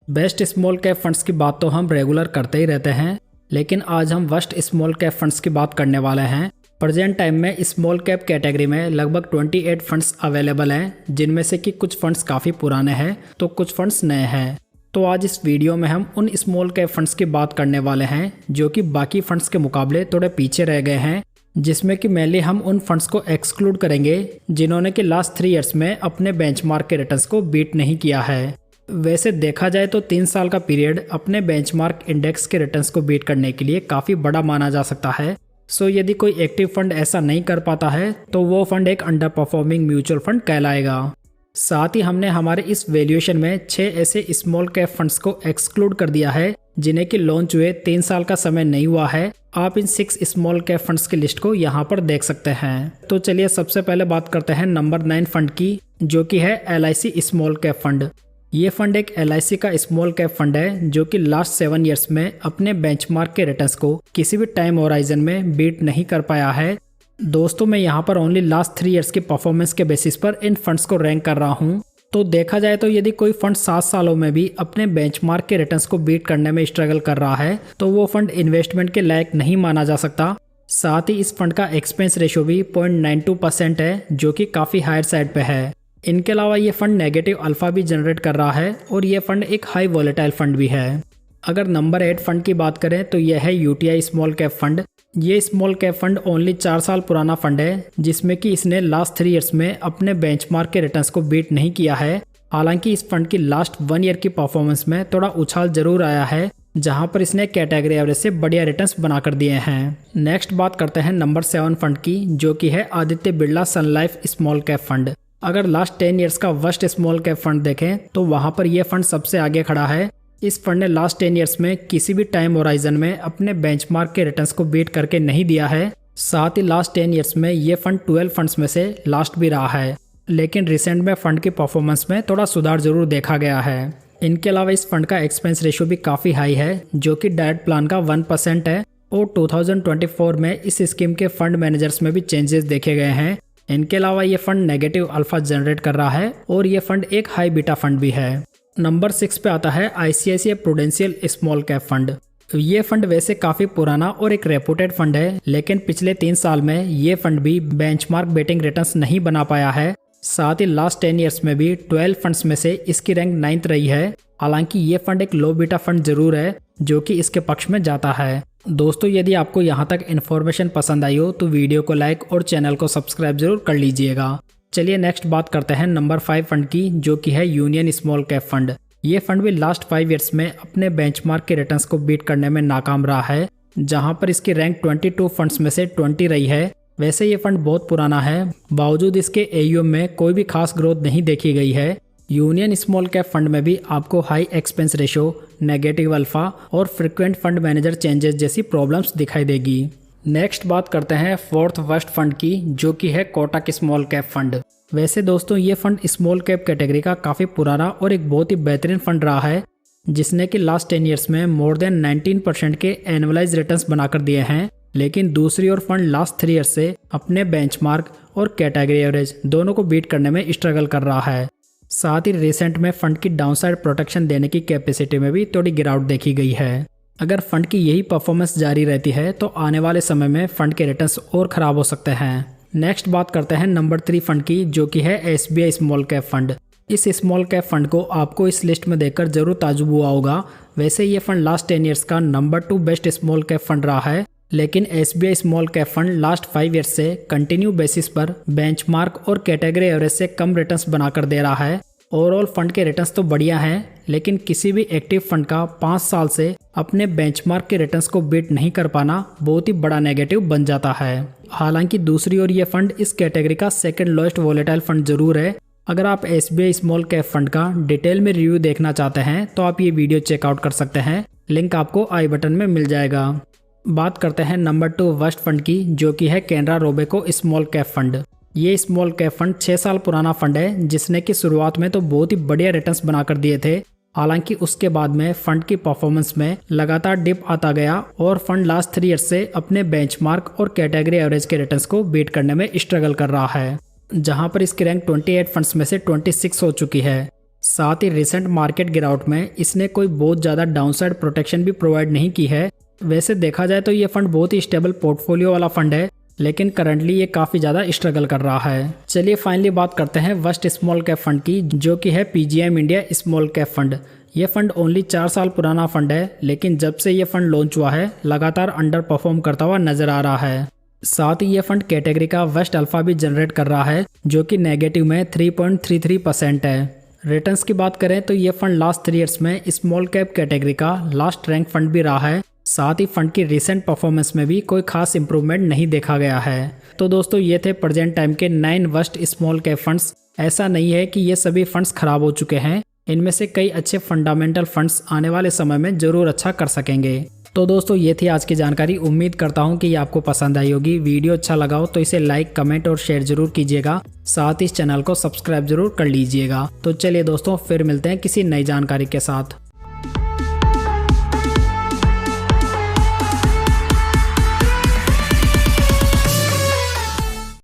Best small cap funds की बात तो हम रेगुलर करते ही रहते हैं, लेकिन आज हम वर्स्ट स्मॉल कैप फंड्स की बात करने वाले हैं। प्रेजेंट टाइम में स्मॉल कैप कैटेगरी में लगभग 28 फंड्स अवेलेबल हैं, जिनमें से कि कुछ फंड्स काफ़ी पुराने हैं तो कुछ फंड्स नए हैं। तो आज इस वीडियो में हम उन स्मॉल कैप फंड्स की बात करने वाले हैं जो कि बाकी फंड्स के मुकाबले थोड़े पीछे रह गए हैं, जिसमें कि मेनली हम उन फंड्स को एक्सक्लूड करेंगे जिन्होंने कि लास्ट 3 ईयर्स में अपने बेंचमार्क के रिटर्न्स को बीट नहीं किया है। वैसे देखा जाए तो 3 साल का पीरियड अपने बेंचमार्क इंडेक्स के रिटर्न्स को बीट करने के लिए काफ़ी बड़ा माना जा सकता है। सो यदि कोई एक्टिव फंड ऐसा नहीं कर पाता है तो वो फंड एक अंडर परफॉर्मिंग म्यूचुअल फंड कहलाएगा। साथ ही हमने हमारे इस वैल्यूएशन में 6 ऐसे स्मॉल कैप फंड्स को एक्सक्लूड कर दिया है जिन्हें कि लॉन्च हुए 3 साल का समय नहीं हुआ है। आप इन 6 स्मॉल कैप फंड्स की लिस्ट को यहाँ पर देख सकते हैं। तो चलिए सबसे पहले बात करते हैं नंबर 9 फंड की, जो कि है LIC स्मॉल कैप फंड। ये फंड एक LIC का स्मॉल कैप फंड है जो कि लास्ट 7 ईयर्स में अपने बेंचमार्क के रिटर्न्स को किसी भी टाइम होराइजन में बीट नहीं कर पाया है। दोस्तों मैं यहाँ पर ओनली लास्ट 3 ईयर्स की परफॉर्मेंस के बेसिस पर इन फंड्स को रैंक कर रहा हूँ। तो देखा जाए तो यदि कोई फंड 7 सालों में भी अपने बेंचमार्क के रिटर्न्स को बीट करने में स्ट्रगल कर रहा है तो वो फंड इन्वेस्टमेंट के लायक नहीं माना जा सकता। साथ ही इस फंड का एक्सपेंस रेशियो भी 0.92% है, जो कि काफ़ी हायर साइड पे है। इनके अलावा ये फंड नेगेटिव अल्फा भी जनरेट कर रहा है और ये फंड एक हाई वॉलेटाइल फंड भी है। अगर नंबर 8 फंड की बात करें तो यह है UTI स्मॉल कैप फंड। ये स्मॉल कैप फंड ओनली 4 साल पुराना फंड है, जिसमें कि इसने लास्ट 3 ईयर्स में अपने बेंचमार्क के रिटर्न्स को बीट नहीं किया है। हालांकि इस फंड की लास्ट 1 ईयर की परफॉर्मेंस में थोड़ा उछाल जरूर आया है, जहां पर इसने कैटेगरी एवरेज से बढ़िया रिटर्न्स बनाकर दिए हैं। नेक्स्ट बात करते हैं नंबर 7 फंड की, जो कि है आदित्य बिरला सन लाइफ स्मॉल कैप फंड। अगर लास्ट 10 ईयर्स का वर्स्ट स्मॉल कैप फंड देखें तो वहां पर यह फंड सबसे आगे खड़ा है। इस फंड ने लास्ट 10 ईयर्स में किसी भी टाइम होराइजन में अपने बेंचमार्क के रिटर्न्स को बीट करके नहीं दिया है। साथ ही लास्ट 10 ईयर्स में ये फंड 12 फंड्स में से लास्ट भी रहा है, लेकिन रिसेंट में फंड की परफॉर्मेंस में थोड़ा सुधार जरूर देखा गया है। इनके अलावा इस फंड का एक्सपेंस रेशियो भी काफ़ी हाई है, जो कि डायरेक्ट प्लान का 1% है और 2024 में इस स्कीम के फंड मैनेजर्स में भी चेंजेस देखे गए हैं। इनके अलावा ये फंड नेगेटिव अल्फा जनरेट कर रहा है और ये फंड एक हाई बीटा फंड भी है। नंबर 6 पे आता है ICICI prudential small cap fund. ये फंड वैसे काफ़ी पुराना और एक रेपुटेड फंड है, लेकिन पिछले 3 साल में ये फंड भी बेंचमार्क बेटिंग रिटर्न्स नहीं बना पाया है। साथ ही लास्ट 10 ईयर्स में भी 12 फंड्स में से इसकी रैंक 9th रही है। हालांकि ये फंड एक लो बीटा फंड जरूर है, जो कि इसके पक्ष में जाता है। दोस्तों यदि आपको यहाँ तक इन्फॉर्मेशन पसंद आई हो तो वीडियो को लाइक और चैनल को सब्सक्राइब जरूर कर लीजिएगा। चलिए नेक्स्ट बात करते हैं नंबर 5 फंड की, जो कि है यूनियन स्मॉल कैप फंड। ये फंड भी लास्ट 5 ईयर्स में अपने बेंचमार्क के रिटर्न्स को बीट करने में नाकाम रहा है, जहां पर इसकी रैंक 22 फंड्स में से 20 रही है। वैसे ये फंड बहुत पुराना है, बावजूद इसके AUM में कोई भी खास ग्रोथ नहीं देखी गई है। यूनियन स्मॉल कैप फंड में भी आपको high expense ratio, negative alpha और फ्रिक्वेंट फंड मैनेजर चेंजेस जैसी प्रॉब्लम्स दिखाई देगी। नेक्स्ट बात करते हैं 4th वर्स्ट फंड की, जो कि है कोटक स्मॉल कैप फंड। वैसे दोस्तों ये फंड स्मॉल कैप कैटेगरी का काफ़ी पुराना और एक बहुत ही बेहतरीन फंड रहा है, जिसने कि लास्ट 10 ईयर्स में मोर देन 19% के एनुअलाइज रिटर्न्स बनाकर दिए हैं। लेकिन दूसरी ओर फंड लास्ट 3 ईयर्स से अपने बेंचमार्क और कैटेगरी एवरेज दोनों को बीट करने में स्ट्रगल कर रहा है। साथ ही रिसेंट में फंड की डाउनसाइड प्रोटेक्शन देने की कैपेसिटी में भी थोड़ी गिरावट देखी गई है। अगर फंड की यही परफॉर्मेंस जारी रहती है तो आने वाले समय में फंड के रिटर्न्स और खराब हो सकते हैं। नेक्स्ट बात करते हैं नंबर 3 फंड की, जो कि है SBI स्मॉल कैप फंड। इस स्मॉल कैप फंड को आपको इस लिस्ट में देखकर जरूर ताजुब हुआ होगा। वैसे ये फंड लास्ट 10 ईयर्स का number 2 best small cap fund रहा है, लेकिन SBI small cap fund last 5 years से कंटिन्यू बेसिस पर बेंचमार्क और कैटेगरी एवरेज से कम रिटर्न्स बनाकर दे रहा है। ओवरऑल फंड के रिटर्न्स तो बढ़िया हैं, लेकिन किसी भी एक्टिव फंड का 5 साल से अपने बेंचमार्क के रिटर्न्स को बीट नहीं कर पाना बहुत ही बड़ा नेगेटिव बन जाता है। हालांकि दूसरी ओर ये फंड इस कैटेगरी का सेकंड लोएस्ट वॉलेटाइल फंड जरूर है। अगर आप SBI स्मॉल कैप फंड का डिटेल में रिव्यू देखना चाहते हैं तो आप ये वीडियो चेकआउट कर सकते हैं, लिंक आपको आई बटन में मिल जाएगा। बात करते हैं नंबर 2 वर्स्ट फंड की, जो कि है Canara Robeco small cap fund. ये स्मॉल कैप फंड 6 साल पुराना फंड है, जिसने कि शुरुआत में तो बहुत ही बढ़िया रिटर्न्स बनाकर दिए थे। हालांकि उसके बाद में फंड की परफॉर्मेंस में लगातार डिप आता गया और फंड लास्ट 3 ईयर्स से अपने बेंचमार्क और कैटेगरी एवरेज के रिटर्न्स को बीट करने में स्ट्रगल कर रहा है, जहां पर इसकी रैंक 28 फंड्स में से 26 हो चुकी है। साथ ही रिसेंट मार्केट गिरावट में इसने कोई बहुत ज़्यादा डाउनसाइड प्रोटेक्शन भी प्रोवाइड नहीं की है। वैसे देखा जाए तो ये फंड बहुत ही स्टेबल पोर्टफोलियो वाला फंड है, लेकिन करंटली ये काफ़ी ज़्यादा स्ट्रगल कर रहा है। चलिए फाइनली बात करते हैं वर्स्ट स्मॉल कैप फंड की, जो कि है PGM India small cap fund. ये फंड ओनली 4 साल पुराना फंड है, लेकिन जब से ये फंड लॉन्च हुआ है लगातार अंडर परफॉर्म करता हुआ नजर आ रहा है। साथ ही ये फंड कैटेगरी का वर्स्ट अल्फा भी जनरेट कर रहा है, जो कि नेगेटिव में 3.33% है। रिटर्न्स की बात करें तो ये फंड लास्ट 3 ईयर्स में स्मॉल कैप कैटेगरी का लास्ट रैंक फंड भी रहा है। साथ ही फंड की रिसेंट परफॉर्मेंस में भी कोई खास इंप्रूवमेंट नहीं देखा गया है। तो दोस्तों ये थे प्रेजेंट टाइम के 9 वर्स्ट स्मॉल कैप फंड्स। ऐसा नहीं है कि ये सभी फंड्स खराब हो चुके हैं, इनमें से कई अच्छे फंडामेंटल फंड्स आने वाले समय में जरूर अच्छा कर सकेंगे। तो दोस्तों ये थी आज की जानकारी। उम्मीद करता हूँ कि ये आपको पसंद आई होगी। वीडियो अच्छा लगा हो तो इसे लाइक, कमेंट और शेयर जरूर कीजिएगा। साथ ही इस चैनल को सब्सक्राइब जरूर कर लीजिएगा। तो चलिए दोस्तों फिर मिलते हैं किसी नई जानकारी के साथ।